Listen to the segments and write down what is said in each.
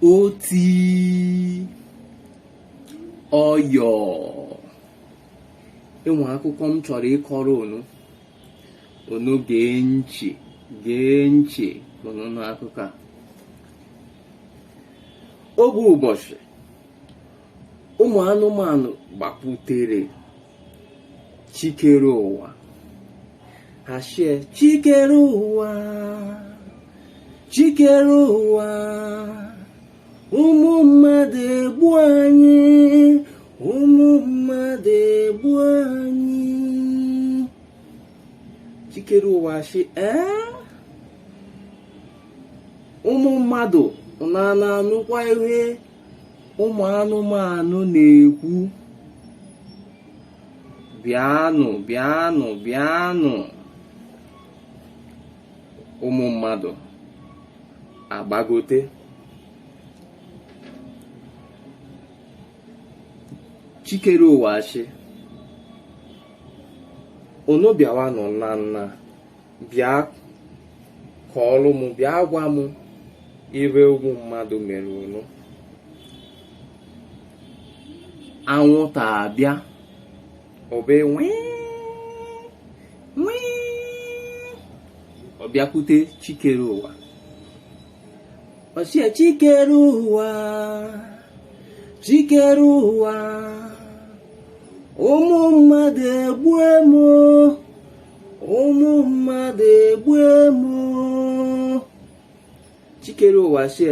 oti ọyọ. Enwe akụkọ m chọrọ ịkọrọ unu gee ntị n'akụkọ a. Oge ụbọchị ụmụ anụmanụ gbakwutere chikere ụwa. Ha shie chikere ụwa, chikere ụwa, ụmụ mmadụ egbu anyị, ụmụ mmadụ egbu anyị. Chikere ụwa shi ụmụ mmadụ na-anụkwa ihe ụmụ anụmanụ na-ekwu. Bịanụ, bịanụ, bịanụ. Ụmụ mmadụ agbagote. Chikere ụwa shi unu bịawa nọ na bịa kọọlụ m, bịa gwa m ebe ụmụ mmadụ mere unu. Anwụnta abịa obe ọ bịakwute chikere ụwa. Ọ sị chikere ụwa, chikere ụwa, ụmụ mmadụ egbue m, ụmụ mmadụ egbue m. Chikere ụwa sị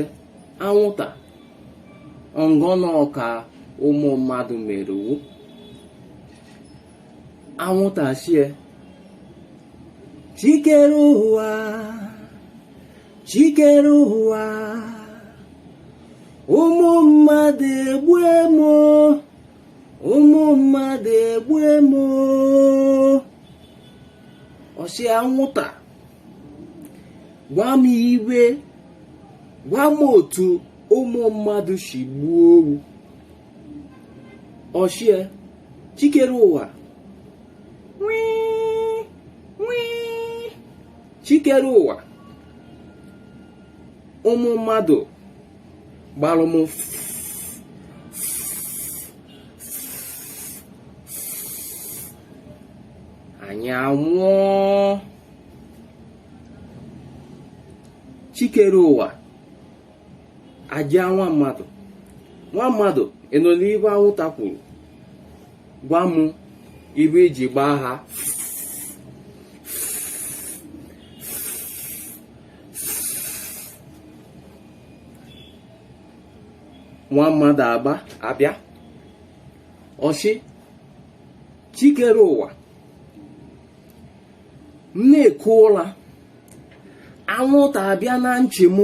anwụnta ngọnọ ka ụmụ mmadụ mere wu. Anwụnta sị chikere ụwa, chikere ụwa, ụmụ mmadụ egbue m, ụmụ mmadụ egbue m. Ọ sị anwụnta gwa m iwe, gwa m otu ụmụ mmadụ si gbuo owu. Ọ sị chikere ụwa, chikere ụwa, ụmụ mmadụ gbalụ m anyị anwụọ. Chikere ụwa aja nwa mmadụ ị nọ n'ibe anwụnta kwuru, gwa m ibe eji gbaa ha. Nwa mmadụ abịa ọsị chikere ụwa, m na-eku ụra, anwụnta abịa na ntị m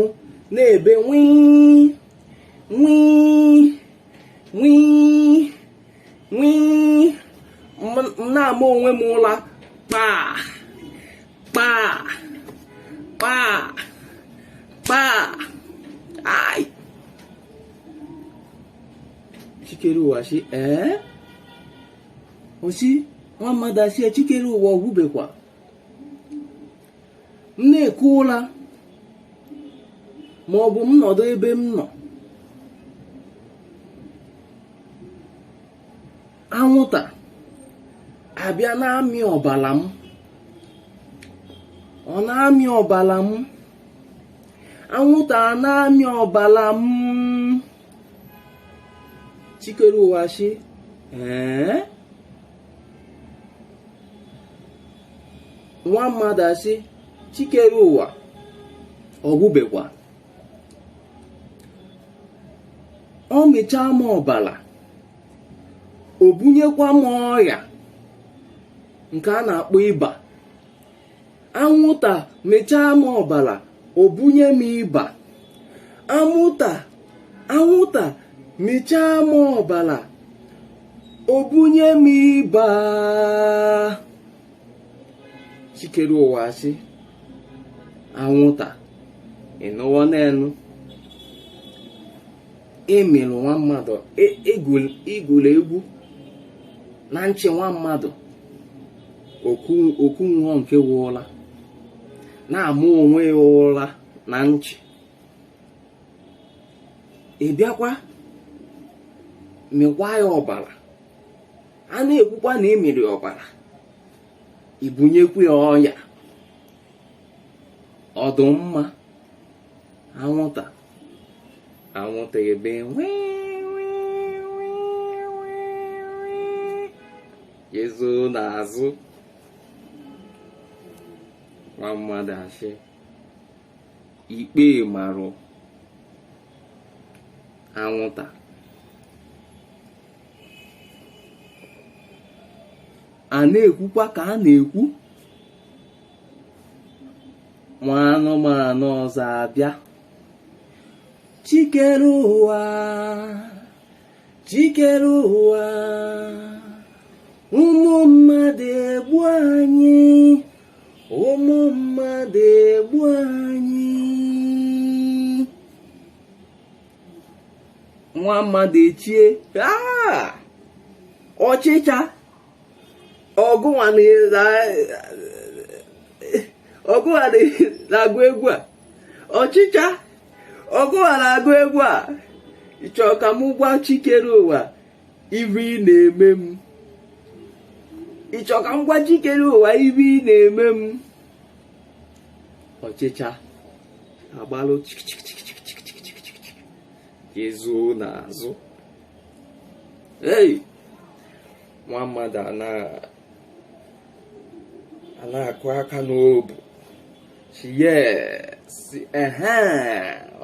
na-ebe nwii nwii nwii nwii. M na-ama onwe m ụra kpaa kpaa kpaa kpaa. Ai! Chikere ụwa sị osi nwa mmadụ asị chikere ụwa ọgwụbekwa. M na-eku ụra ma ọ bụ m nọdụ ebe m nọ, anwụnta abịa na-amị ọbara m. Ọ na-amị ọbara m, anwụnta na-amị ọbara m. Chikere ụwa sị nwa mmadụ asị chikere ụwa ọgwụbekwa. Ọ mechaa m ọbara, o bunyekwa m ọrịa nke a na-akpọ ịba. Anwụnta mechaa m ọbara, o bunye m ịba. Anwụnta mechaa m ọbara, o bunye m ịba. Chikere ụwa sị anwụnta ịnụwo n'enu, emere nwa mmadụ igụrụ egwu na nchi nwa mmadụ. Okwu nwụọ nke wụọla na-amụ onwe ya ụra na nchi. ị bịakwa mekwa ya ọbara, a na-ekwukwa na emere ọbara, ibunyekwu ya ọya. Ọdụmma, anwụnta ebe yezo n'azụ, nwa mmadụ asị ikpe marụ anwụnta. A na-ekwukwa ka a na-ekwu nwa anụmanụ ọzọ abịa, chikere ụwa, chikere ụwa, ụmụ mmadụ egbu anyị, ụmụ mmadụ egbu anyị. Nwa mmadụ echie, ọchịcha ọgụnwa na-agụ egwu a, ọchịcha ọgụnwa na-agụ egwu a. Ịchọ ka m gwa chikere ụwa ibe ị na-eme m? Ịchọ ka m gwa chikere ụwa ibe ị na-eme m? Ọchịcha agbalụ ezo n'azụ. Nwa mmadụ a na-akụ aka n'obu,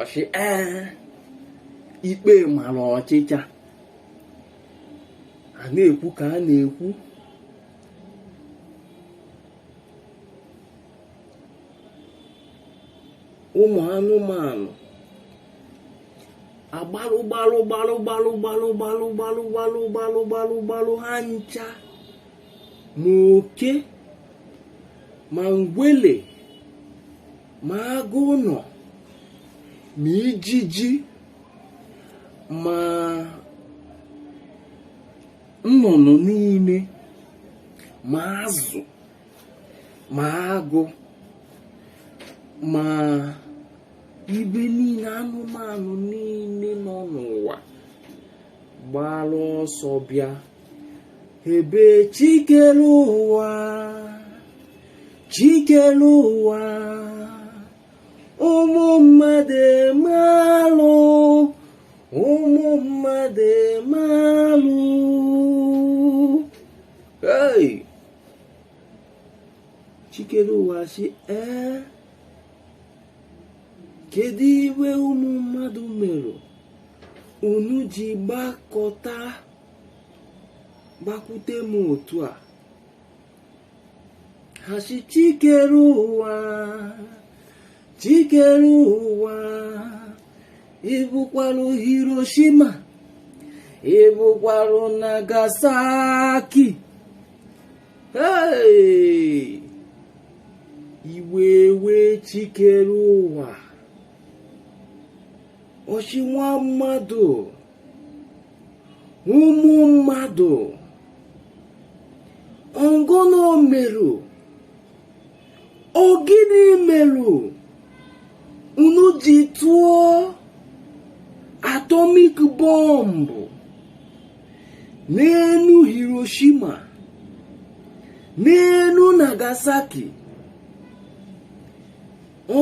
ọchị ikpe mara ọchịcha. A na-ekwu ka a na-ekwu ụmụ anụmanụ agbalụ ha ncha, ma oke, ma ngwele, ma agụnọ, ma ijiji, ma nnụnụ niile, ma azụ, ma agụ, ma ibe niile, anụmanụ niile nọ n'ụwa gbara ọsọ bịa ebe chikere ụwa, chikere ụwa, ụmụ mmadụ emalụ, ụmụ mmadụ emalụ. Chikere ụwa si kedu iwe ụmụ mmadụ mere unu ji gbakwute m otu a? Ha si chikere ụwa, chikere ụwa, ịbụkwarụ Hiroshima, ịbụkwarụ Nagasaki. Iwe ewe chikere ụwa. Ọchị nwa mmadụ, ụmụ mmadụ, ọngọnọ merụ, ogini merụ unu ji tụọ atomic bọmbụ n'elu Hiroshima, n'elu Nagasaki?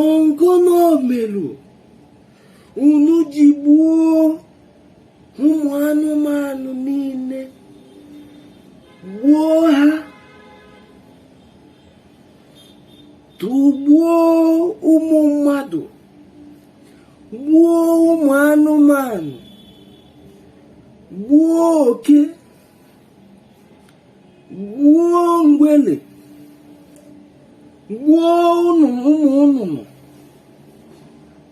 Ọngọnọ merụ unu ji gbuo ụmụ anụmanụ niile, gbuo ha, tụgbuo ụmụ mmadụ, gbuo ụmụ anụmanụ, gbuo oke, gbuo ngwele, gbuo ụmụ nnụnụ,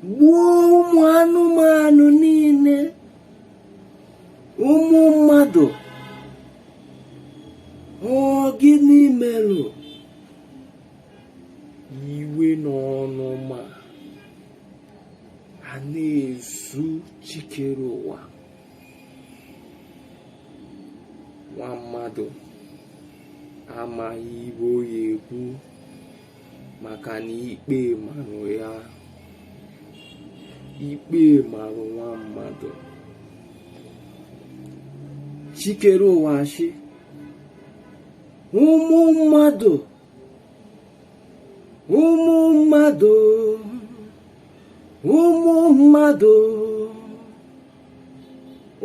gbuo ụmụ anụmanụ niile, ụmụ mmadụ. Gịnị merụ? Iwe n'ọnụma a na-ezu chikere ụwa. Nwa mmadụ amaghị ibe o ya ekwu maka na ikpe manụ ya. ikpe marụ nwa mmadụ. Chikere ụwa shi ụmụ mmadụ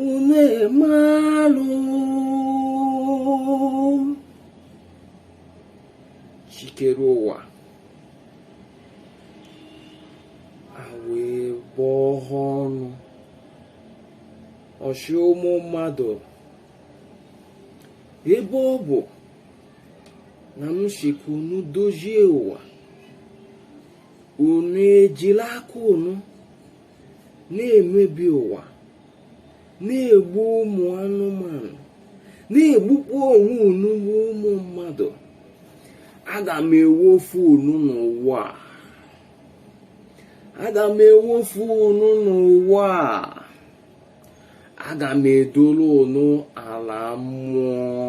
unu emalụ. Chikere ụwa wee bọọ ọnụ ọchị ụmụ mmadụ, ebe ọ bụ na m chịkwa unu dozie ụwa, unu ejila aka unu na-emebi ụwa, na-egbu ụmụ anụmanụ, na-egbukwa onwe unu bụ ụmụ mmadụ. Aga m ewofu unu n'ụwa a. Aga m ewofu unu n'ụwa a. Aga m edolu unu ala mmụọ.